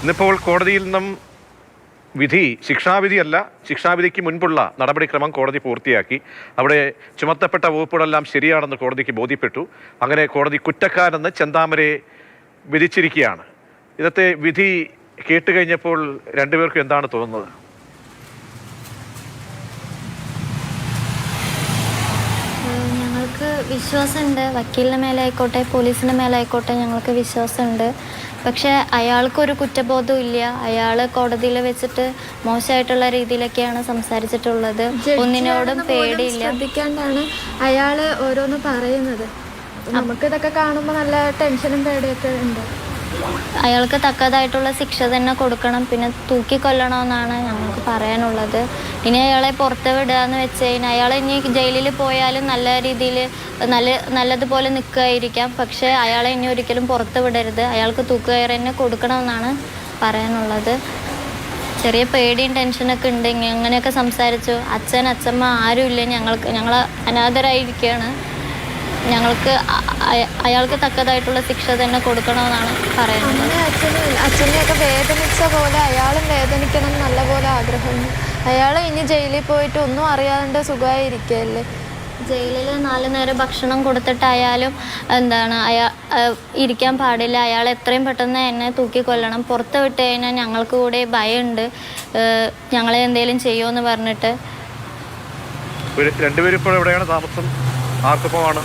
ഇന്നിപ്പോൾ കോടതിയിൽ നിന്നും വിധി ശിക്ഷാവിധിയല്ല, ശിക്ഷാവിധിക്ക് മുൻപുള്ള നടപടിക്രമം കോടതി പൂർത്തിയാക്കി. അവിടെ ചുമത്തപ്പെട്ട വകുപ്പുകളെല്ലാം ശരിയാണെന്ന് കോടതിക്ക് ബോധ്യപ്പെട്ടു. അങ്ങനെ കോടതി കുറ്റക്കാരെന്ന് ചെന്താമരയെ വിധിച്ചിരിക്കുകയാണ്. ഇന്നത്തെ വിധി കേട്ടുകഴിഞ്ഞപ്പോൾ രണ്ടുപേർക്കും എന്താണ് തോന്നുന്നത്? ഞങ്ങൾക്ക് വിശ്വാസമുണ്ട്, വക്കീലിൻ്റെ മേലായിക്കോട്ടെ പോലീസിൻ്റെ മേലായിക്കോട്ടെ ഞങ്ങൾക്ക് വിശ്വാസമുണ്ട്. പക്ഷേ അയാൾക്കൊരു കുറ്റബോധവും ഇല്ല. അയാൾ കോടതിയിൽ വെച്ചിട്ട് മോശമായിട്ടുള്ള രീതിയിലൊക്കെയാണ് സംസാരിച്ചിട്ടുള്ളത്. ഒന്നിനോടും പേടിയില്ല. ശ്രദ്ധിക്കാണ്ടാണ് അയാൾ ഓരോന്ന് പറയുന്നത്. നമുക്കിതൊക്കെ കാണുമ്പോൾ നല്ല ടെൻഷനും പേടിയൊക്കെ ഉണ്ട്. അയാൾക്ക് തക്കതായിട്ടുള്ള ശിക്ഷ തന്നെ കൊടുക്കണം, പിന്നെ തൂക്കിക്കൊല്ലണമെന്നാണ് ഞങ്ങൾക്ക് പറയാനുള്ളത്. ഇനി അയാളെ പുറത്ത് വിടുക എന്ന് വെച്ച് കഴിഞ്ഞാൽ അയാൾ ഇനി ജയിലിൽ പോയാലും നല്ല രീതിയിൽ നല്ലതുപോലെ നിൽക്കുകയായിരിക്കാം. പക്ഷേ അയാളെ ഇനി ഒരിക്കലും പുറത്ത് വിടരുത്. അയാൾക്ക് തൂക്കുകയർ തന്നെ കൊടുക്കണമെന്നാണ് പറയാനുള്ളത്. ചെറിയ പേടിയും ടെൻഷനൊക്കെ ഉണ്ട്. അങ്ങനെയൊക്കെ സംസാരിച്ചു. അച്ഛമ്മ ആരുമില്ല, ഞങ്ങൾ അനാഥരായിരിക്കുകയാണ്. ഞങ്ങൾക്ക് അയാൾക്ക് തക്കതായിട്ടുള്ള ശിക്ഷ തന്നെ കൊടുക്കണമെന്നാണ് പറയുന്നത്. അച്ഛനെയൊക്കെ വേദനിച്ച പോലെ അയാളും വേദനിക്കണം നല്ല പോലെ ആഗ്രഹമുണ്ട്. അയാൾ ഇനി ജയിലിൽ പോയിട്ട് ഒന്നും അറിയാണ്ട് സുഖമായിരിക്കുകയല്ലേ. ജയിലിൽ 4 നേരം ഭക്ഷണം കൊടുത്തിട്ടായാലും ഇരിക്കാൻ പാടില്ല. അയാൾ എത്രയും പെട്ടെന്ന് എന്നെ തൂക്കിക്കൊല്ലണം. പുറത്ത് വിട്ട് കഴിഞ്ഞാൽ ഞങ്ങൾക്ക് കൂടെ ഭയമുണ്ട്, ഞങ്ങളെ എന്തെങ്കിലും ചെയ്യുമെന്ന് പറഞ്ഞിട്ട്. രണ്ടുപേരും ഇപ്പോൾ എവിടെയാണ് താമസം? ആർക്കൊപ്പമാണ്?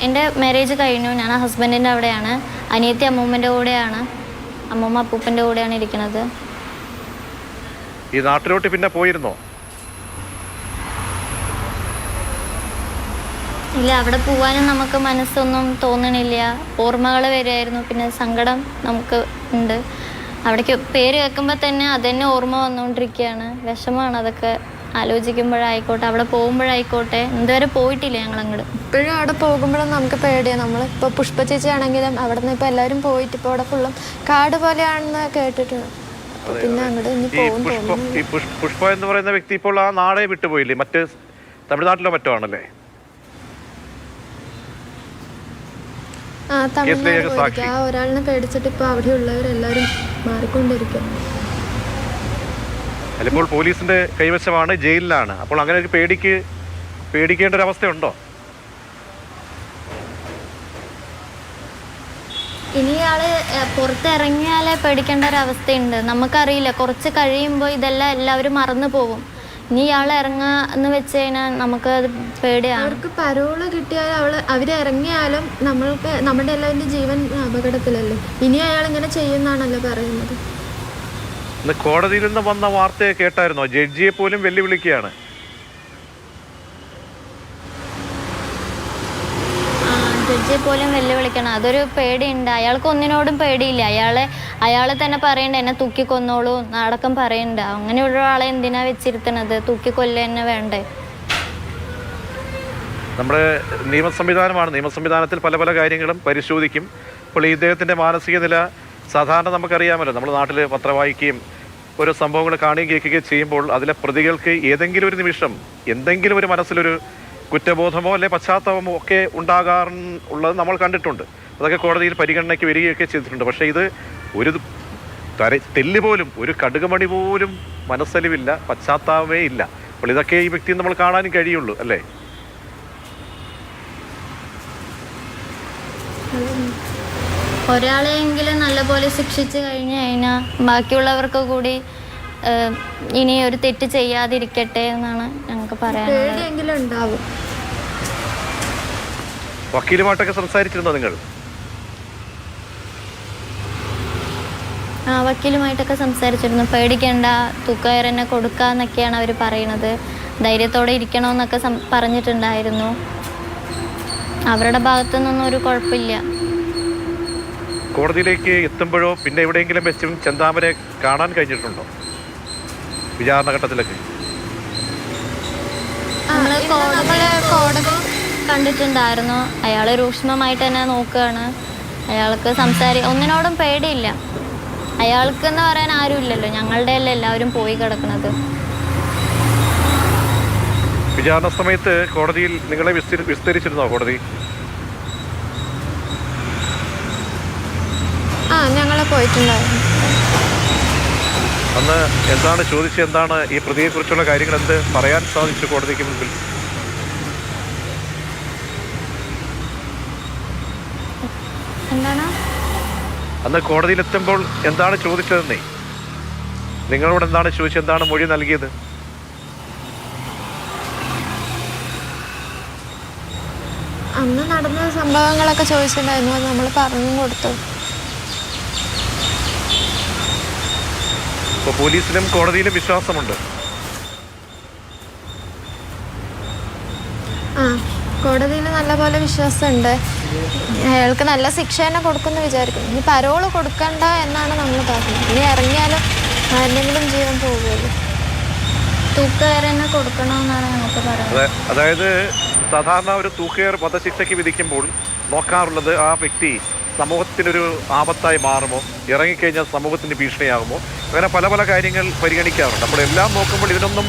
എൻ്റെ മാരേജ് കഴിഞ്ഞു. ഞാൻ ഹസ്ബൻഡിൻ്റെ അവിടെയാണ്. അനിയത്തി അമ്മൂമ്മൻ്റെ കൂടെയാണ്. അമ്മൂമ്മ അപ്പൂപ്പൻ്റെ കൂടെയാണ് ഇരിക്കുന്നത്. ഈ നാട്ടിലോട്ട് പിന്നെ പോയിരുന്നോ? ഇല്ല, അവിടെ പോവാനും നമുക്ക് മനസ്സൊന്നും തോന്നണില്ല. ഓർമ്മകൾ വരുമായിരുന്നു, പിന്നെ സങ്കടം നമുക്ക് ഉണ്ട്. അവിടേക്ക് പേര് കേൾക്കുമ്പോൾ തന്നെ അതന്നെ ഓർമ്മ വന്നുകൊണ്ടിരിക്കുകയാണ്. വിഷമമാണ് അതൊക്കെ ആലോചിക്കുമ്പോഴായിക്കോട്ടെ, അവിടെ പോകുമ്പോഴായിക്കോട്ടെ. ഇതുവരെ പോയിട്ടില്ല ഞങ്ങൾ അങ്ങോട്ട്. ഇപ്പോഴും അവിടെ പോകുമ്പോഴും നമുക്ക് പേടിയാണ്. നമ്മളിപ്പോൾ പുഷ്പ ചേച്ചി ആണെങ്കിലും അവിടെ നിന്ന് ഇപ്പോൾ എല്ലാവരും പോയിട്ട് ഇപ്പോൾ അവിടെ ഫുള്ളും കാട് പോലെയാണെന്ന് കേട്ടിട്ടുണ്ട്. പിന്നെ അങ്ങോട്ട് ഇനി പോകും. പുഷ്പ എന്ന് പറയുന്ന വ്യക്തി ഇപ്പോൾ ആ നാടേ വിട്ടുപോയില്ലേ? മറ്റ് തമിഴ്നാട്ടിലോ മറ്റോ ആണല്ലേ? തമിഴ്നാട് ആ ഒരാളിനെ പേടിച്ചിട്ട് ഇപ്പോൾ അവിടെയുള്ളവരെല്ലാവരും മാറിക്കൊണ്ടിരിക്കും. ചിലപ്പോൾ പോലീസിന്റെ കൈവശമാണ്, ജയിലിലാണ്. അപ്പോൾ അങ്ങനെ ഒരു പേടിക്കേണ്ട ഒരു അവസ്ഥയുണ്ടോ? ഇനി ഇയാള് പുറത്തിറങ്ങിയാലേ പേടിക്കേണ്ട ഒരു അവസ്ഥയുണ്ട്. നമുക്കറിയില്ല, കുറച്ച് കഴിയുമ്പോൾ ഇതെല്ലാം എല്ലാവരും മറന്നു പോകും. ഇനി ഇയാൾ ഇറങ്ങുക എന്ന് വെച്ച് കഴിഞ്ഞാൽ നമുക്ക് അത് പേടിയാണ്. അവർക്ക് പരോള് കിട്ടിയാൽ അവരിറങ്ങിയാലും നമ്മുടെ എല്ലാവരുടെ ജീവൻ അപകടത്തിലല്ലേ. ഇനി അയാൾ ഇങ്ങനെ ചെയ്യുന്നാണല്ലോ പറയുന്നത്. കോടതിയിൽ നിന്ന് വന്ന വാർത്തയെ കേട്ടായിരുന്നോ? ജഡ്ജിയെ പോലും വെല്ലുവിളിക്കുകയാണ്. ജഡ്ജിയെ പോലും വെല്ലുവിളിക്കണം. അതൊരു പേടിയുണ്ട്. അയാൾക്ക് ഒന്നിനോടും പേടിയില്ല. അയാളെ തന്നെ പറയണ്ട എന്നെ തൂക്കിക്കൊന്നോളൂ അടക്കം പറയണ്ട. അങ്ങനെയുള്ള ആളെ എന്തിനാ വെച്ചിരുത്തണത്? തൂക്കിക്കൊല്ല തന്നെ വേണ്ടേ? നമ്മുടെ നിയമ സംവിധാനത്തിൽ പല കാര്യങ്ങളും പരിശോധിക്കും. അപ്പോൾ ഇദ്ദേഹത്തിൻ്റെ മാനസിക നില സാധാരണ നമുക്കറിയാമല്ലോ. നമ്മുടെ നാട്ടിൽ പത്രം വായിക്കുകയും ഓരോ സംഭവങ്ങൾ കാണുകയും കേൾക്കുകയും ചെയ്യുമ്പോൾ അതിലെ പ്രതികൾക്ക് ഏതെങ്കിലും ഒരു നിമിഷം എന്തെങ്കിലും ഒരു മനസ്സിലൊരു കുറ്റബോധമോ അല്ലെ പശ്ചാത്തലമോ ഒക്കെ ഉണ്ടാകാറുള്ളത് നമ്മൾ കണ്ടിട്ടുണ്ട്. അതൊക്കെ കോടതിയിൽ പരിഗണനയ്ക്ക് വരികയൊക്കെ ചെയ്തിട്ടുണ്ട്. പക്ഷേ ഇത് ഒരു തെല്ല് പോലും, ഒരു കടുകുമണി പോലും മനസ്സലിവില്ല, പശ്ചാത്താപമേ ഇല്ല. അപ്പോൾ ഇതൊക്കെ ഈ വ്യക്തിയെ നമ്മൾ കാണാനും കഴിയുള്ളൂ അല്ലേ? ഒരാളെയെങ്കിലും നല്ലപോലെ ശിക്ഷിച്ചു കഴിഞ്ഞു കഴിഞ്ഞാൽ ബാക്കിയുള്ളവർക്ക് കൂടി ഇനി ഒരു തെറ്റ് ചെയ്യാതിരിക്കട്ടെ എന്നാണ് ഞങ്ങൾക്ക് പറയാനുള്ളത്. വക്കീലുമായിട്ടൊക്കെ സംസാരിച്ചിരുന്നോ നിങ്ങൾ? വക്കീലുമായിട്ടൊക്കെ സംസാരിച്ചിരുന്നു. പേടിക്കേണ്ട, തൂക്കയർ തന്നെ കൊടുക്കാന്നൊക്കെയാണ് അവർ പറയുന്നത്. ധൈര്യത്തോടെ ഇരിക്കണമെന്നൊക്കെ പറഞ്ഞിട്ടുണ്ടായിരുന്നു. അവരുടെ ഭാഗത്തു നിന്നൊന്നും ഒരു കുഴപ്പമില്ല. കോടതിയിലേക്ക് എത്തുമ്പോഴോ പിന്നെ എവിടെയെങ്കിലും വെച്ചും ചെന്താമരെ കാണാൻ കഴിഞ്ഞിട്ടുണ്ടോ വിചാരണ ഘട്ടത്തിലൊക്കെ? കോടതി കണ്ടിട്ടുണ്ടായിരുന്നു. അയാൾ രൂക്ഷമായിട്ട് തന്നെ നോക്കുകയാണ്. അയാൾക്ക് ഒന്നിനോടും പേടിയില്ല. അയാൾക്ക് എന്ന് പറയാൻ ആരും ഇല്ലല്ലോ. ഞങ്ങളുടെ അല്ലേ എല്ലാവരും പോയി കിടക്കുന്നത്. വിചാരണ സമയത്ത് കോടതിയിൽ നിങ്ങളെ വിസ്തരിച്ചിരുന്നോ കോടതി? ഞങ്ങൾ പോയിട്ടുണ്ടായിരുന്നു. അന്ന് എന്താണ് ചോദിച്ചത്? എന്താണ് ഈ പ്രതിയെക്കുറിച്ചുള്ള കാര്യങ്ങൾ എന്ത് പറയാൻ സാധിച്ചു കോടതിക്ക് മുമ്പിൽ? എന്താണ് അന്ന് കോടതിയിലെത്തുമ്പോൾ എന്താണ് ചോദിച്ചതെന്നേ? നിങ്ങളോട് എന്താണ് ചോദിച്ചത്? എന്താണ് മൊഴി നൽകിയത്? അന്ന് നടന്ന സംഭവങ്ങളൊക്കെ ചോദിച്ചിട്ടുണ്ടായിരുന്നു. അത് നമ്മൾ പറഞ്ഞു കൊടുത്തു. ഇപ്പോൾ പോലീസിലും കോടതിയിലും വിശ്വാസമുണ്ട്. ആ, കോടതിയിൽ നല്ലപോലെ വിശ്വാസമുണ്ട്. അയാൾക്ക് നല്ല ശിക്ഷ തന്നെ കൊടുക്കുമെന്ന് വിചാരിക്കുന്നു. ഇനി പരോള് കൊടുക്കണ്ട എന്നാണ് നമ്മൾ പറയുന്നത്. ഇനി ഇറങ്ങിയാലും ആരുടെങ്കിലും ജീവൻ പോകുമല്ലോ. തൂക്കുകയർ തന്നെ കൊടുക്കണമെന്നാണ് ഞങ്ങൾക്ക് പറയുന്നത്. അതായത് സാധാരണ ഒരു തൂക്കുകയർ വധശിക്ഷയ്ക്ക് വിധിക്കുമ്പോൾ നോക്കാറുള്ളത് ആ വ്യക്തി സമൂഹത്തിനൊരു ആപത്തായി മാറുമോ, ഇറങ്ങിക്കഴിഞ്ഞാൽ സമൂഹത്തിന് ഭീഷണിയാകുമോ, അങ്ങനെ പല പല കാര്യങ്ങൾ പരിഗണിക്കാറുണ്ട്. അപ്പോൾ എല്ലാം നോക്കുമ്പോൾ ഇതിനൊന്നും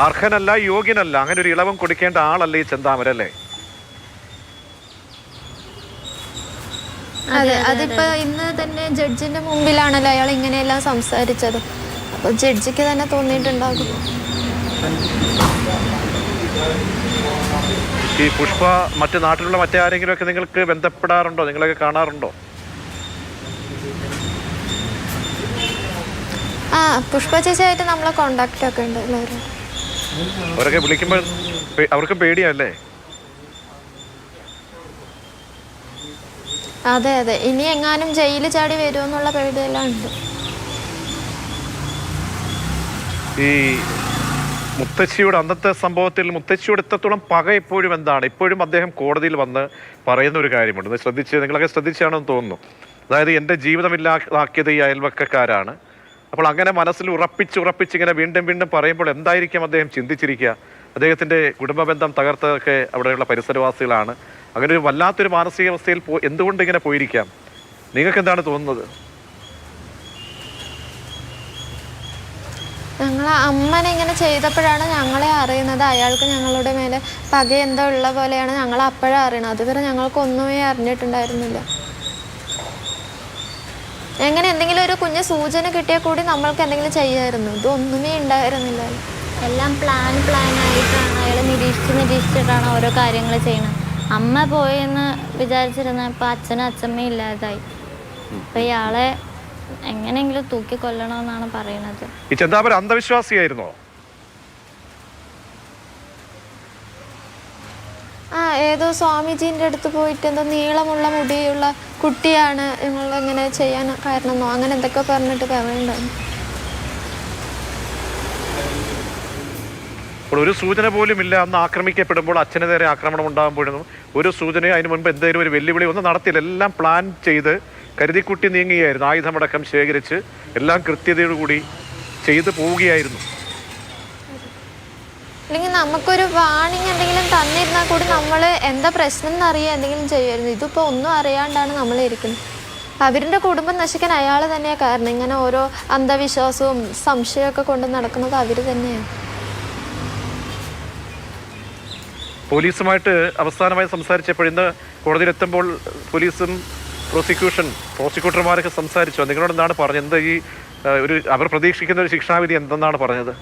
അർഹനല്ല, യോഗ്യനല്ല, അങ്ങനെ ഒരു ഇളവും കൊടുക്കേണ്ട ആളല്ല ഈ ചെന്താമര, അല്ലേ? അതെ, അതിപ്പോ ഇന്ന് തന്നെ ജഡ്ജിന്റെ മുമ്പിലാണല്ലോ അയാൾ ഇങ്ങനെയെല്ലാം സംസാരിച്ചത്. അപ്പൊ ജഡ്ജിക്ക് തന്നെ തോന്നിയിട്ടുണ്ടാകും. ഈ പുഷ്പ മറ്റു നാട്ടിലുള്ള മറ്റാരെങ്കിലും ഒക്കെ നിങ്ങൾക്ക് ബന്ധപ്പെടാറുണ്ടോ? നിങ്ങളൊക്കെ കാണാറുണ്ടോ? ആ, പുഷ്പ ചേച്ചിയായിട്ട് നമ്മളെ കോണ്ടാക്ട് ഒക്കെ ഉണ്ട് എല്ലാവരും. അവരൊക്കെ വിളിക്കുമ്പോൾ അവർക്ക് പേടിയല്ലേ? അതെ അതെ, ഇനി എങ്ങാനും ജയിലിൽ ചാടി വരുമെന്നുള്ള പേടിയെല്ലാം ഉണ്ട്. ഈ മുത്തശ്ശിയുടെ അന്നത്തെ സംഭവത്തിൽ മുത്തശ്ശിയുടെ എത്രത്തോളം പക ഇപ്പോഴും എന്താണ്? ഇപ്പോഴും അദ്ദേഹം കോടതിയിൽ വന്ന് പറയുന്ന ഒരു കാര്യമുണ്ട്, നിങ്ങളൊക്കെ ശ്രദ്ധിച്ചാണെന്ന് തോന്നുന്നു. അതായത് എൻ്റെ ജീവിതമില്ലാതാക്കിയത് ഈ അയൽവക്കക്കാരാണ്. അപ്പോൾ അങ്ങനെ മനസ്സിൽ ഉറപ്പിച്ച് ഇങ്ങനെ വീണ്ടും വീണ്ടും പറയുമ്പോൾ എന്തായിരിക്കും അദ്ദേഹം ചിന്തിച്ചിരിക്കുക? അദ്ദേഹത്തിൻ്റെ കുടുംബ ബന്ധം തകർത്തതൊക്കെ അവിടെയുള്ള പരിസരവാസികളാണ്. അങ്ങനെ ഒരു വല്ലാത്തൊരു മാനസികാവസ്ഥയിൽ എന്തുകൊണ്ട് ഇങ്ങനെ പോയിരിക്കാം? നിങ്ങൾക്ക് എന്താണ് തോന്നുന്നത്? ഞങ്ങളെ അമ്മനെ ഇങ്ങനെ ചെയ്തപ്പോഴാണ് ഞങ്ങളെ അറിയുന്നത് അയാൾക്ക് ഞങ്ങളുടെ മേലെ പക എന്തോ ഉള്ള പോലെയാണ് ഞങ്ങൾ അപ്പോഴാണ് അറിയണത്. അതുവരെ ഞങ്ങൾക്കൊന്നുമേ അറിഞ്ഞിട്ടുണ്ടായിരുന്നില്ല. എങ്ങനെ എന്തെങ്കിലും ഒരു കുഞ്ഞ് സൂചന കിട്ടിയാൽ കൂടി നമ്മൾക്ക് എന്തെങ്കിലും ചെയ്യായിരുന്നു. ഇതൊന്നുമേ ഉണ്ടായിരുന്നില്ല. എല്ലാം പ്ലാനായിട്ടാണ് അയാൾ നിരീക്ഷിച്ചിട്ടാണ് ഓരോ കാര്യങ്ങൾ ചെയ്യുന്നത്. അമ്മ പോയെന്ന് വിചാരിച്ചിരുന്നപ്പോൾ അച്ഛനും അച്ഛമ്മയും ഇല്ലാതായി. അപ്പം ഇയാളെ എങ്ങനെയെങ്കിലും തൂക്കി കൊല്ലണമെന്നാണ് പറയുന്നത്. ഈ ചെന്താമര അന്ധവിശ്വാസിയായിരുന്നോ? ആ, ഏതോ സ്വാമിജീൻ്റെ അടുത്ത് പോയിട്ട് എന്തോ നീളമുള്ള മുടിയുള്ള കുട്ടിയാണ് നിങ്ങൾ എങ്ങനെ ചെയ്യാൻ കാരണമെന്നോ അങ്ങനെ എന്തൊക്കെ പറഞ്ഞിട്ട് പറയുന്നുണ്ടായിരുന്നു. ഒരു സൂചന പോലും ഇല്ല. അന്ന് ആക്രമിക്കപ്പെടുമ്പോൾ അച്ഛന് നേരെ ആക്രമണം ഉണ്ടാകുമ്പോഴൊന്നും ഒരു സൂചനയോ അതിന് മുൻപ് എന്തെങ്കിലും ഒരു വെല്ലുവിളി ഒന്നും നടത്തില്ല. എല്ലാം പ്ലാൻ ചെയ്ത് കരുതിക്കുട്ടി നീങ്ങുകയായിരുന്നു. ആയുധമടക്കം ശേഖരിച്ച് എല്ലാം കൃത്യതയോടുകൂടി ചെയ്തു പോവുകയായിരുന്നു. അല്ലെങ്കിൽ നമുക്കൊരു വാണിംഗ് എന്തെങ്കിലും തന്നിരുന്നാൽ കൂടി നമ്മൾ എന്താ പ്രശ്നം എന്നറിയാൻ എന്തെങ്കിലും ചെയ്യുമായിരുന്നു. ഇതിപ്പോൾ ഒന്നും അറിയാണ്ടാണ് നമ്മളിരിക്കുന്നത്. അവരുടെ കുടുംബം നശിക്കാൻ അയാൾ തന്നെയാണ് കാരണം. ഇങ്ങനെ ഓരോ അന്ധവിശ്വാസവും സംശയമൊക്കെ കൊണ്ട് നടക്കുന്നത് അവർ തന്നെയാണ്. പോലീസുമായിട്ട് അവസാനമായി സംസാരിച്ചപ്പോൾ ഇന്ന് കോടതിയിലെത്തുമ്പോൾ പോലീസും പ്രോസിക്യൂട്ടർമാരൊക്കെ സംസാരിച്ചോ? നിങ്ങളോട് എന്താണ് പറഞ്ഞത്? എന്താ ഈ അവർ പ്രതീക്ഷിക്കുന്ന ഒരു ശിക്ഷാവിധി എന്തെന്നാണ് പറഞ്ഞത്?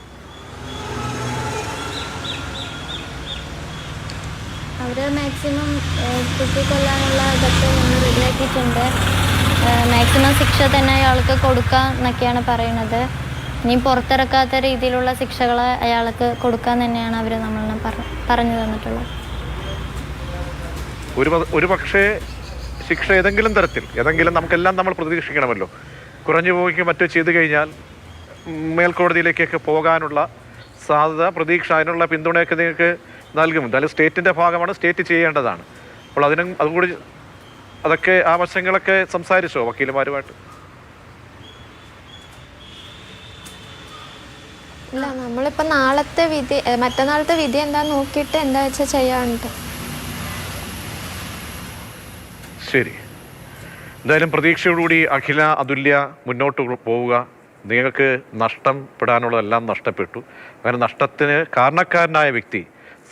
അവർ മാക്സിമം തൂക്കിക്കൊല്ലാനുള്ള ഇതൊക്കെ നമ്മൾ റെഡിയാക്കിയിട്ടുണ്ട്. മാക്സിമം ശിക്ഷ തന്നെ അയാൾക്ക് കൊടുക്കാം എന്നൊക്കെയാണ് പറയുന്നത്. ഇനി പുറത്തിറക്കാത്ത രീതിയിലുള്ള ശിക്ഷകൾ അയാൾക്ക് കൊടുക്കാൻ തന്നെയാണ് അവർ നമ്മളെ പറഞ്ഞു തന്നിട്ടുള്ളത്. ഒരു പക്ഷേ ശിക്ഷ ഏതെങ്കിലും തരത്തിൽ നമുക്കെല്ലാം നമ്മൾ പ്രതീക്ഷിക്കണമല്ലോ. കുറഞ്ഞു പോവുകയോ മറ്റോ ചെയ്തു കഴിഞ്ഞാൽ മേൽക്കോടതിയിലേക്കൊക്കെ പോകാനുള്ള സാധ്യത, പ്രതീക്ഷ, അതിനുള്ള പിന്തുണയൊക്കെ നിങ്ങൾക്ക് നൽകും. എന്തായാലും സ്റ്റേറ്റിൻ്റെ ഭാഗമാണ്, സ്റ്റേറ്റ് ചെയ്യേണ്ടതാണ്. അപ്പോൾ അതുകൂടി അതൊക്കെ ആ വശങ്ങളൊക്കെ സംസാരിച്ചോ വക്കീലുമാരുമായിട്ട്? ഇല്ല, നമ്മളിപ്പോൾ നാളത്തെ വിധി മറ്റന്നാളത്തെ വിധി എന്താ നോക്കിയിട്ട് എന്താ വെച്ചാൽ ചെയ്യാനുണ്ട്. ശരി, എന്തായാലും പ്രതീക്ഷയോടുകൂടി അഖില, അതുല്യ മുന്നോട്ട് പോവുക. നിങ്ങൾക്ക് നഷ്ടപ്പെടാനുള്ളതെല്ലാം നഷ്ടപ്പെട്ടു. അങ്ങനെ നഷ്ടത്തിന് കാരണക്കാരനായ വ്യക്തി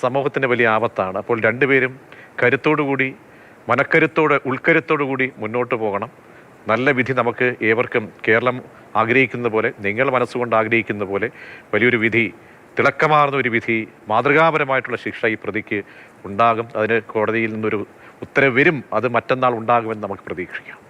സമൂഹത്തിൻ്റെ വലിയ ആപത്താണ്. അപ്പോൾ രണ്ടുപേരും കരുത്തോടുകൂടി, മനക്കരുത്തോടെ, ഉൾക്കരുത്തോടു കൂടി മുന്നോട്ട് പോകണം. നല്ല വിധി നമുക്ക് ഏവർക്കും കേരളം ആഗ്രഹിക്കുന്ന പോലെ, നിങ്ങൾ മനസ്സുകൊണ്ട് ആഗ്രഹിക്കുന്ന പോലെ വലിയൊരു വിധി, തിളക്കമാർന്ന ഒരു വിധി, മാതൃകാപരമായിട്ടുള്ള ശിക്ഷ ഈ പ്രതിക്ക് ഉണ്ടാകും. അതിന് കോടതിയിൽ നിന്നൊരു ഉത്തരവ് വരും. അത് മറ്റന്നാൾ ഉണ്ടാകുമെന്ന് നമുക്ക് പ്രതീക്ഷിക്കാം.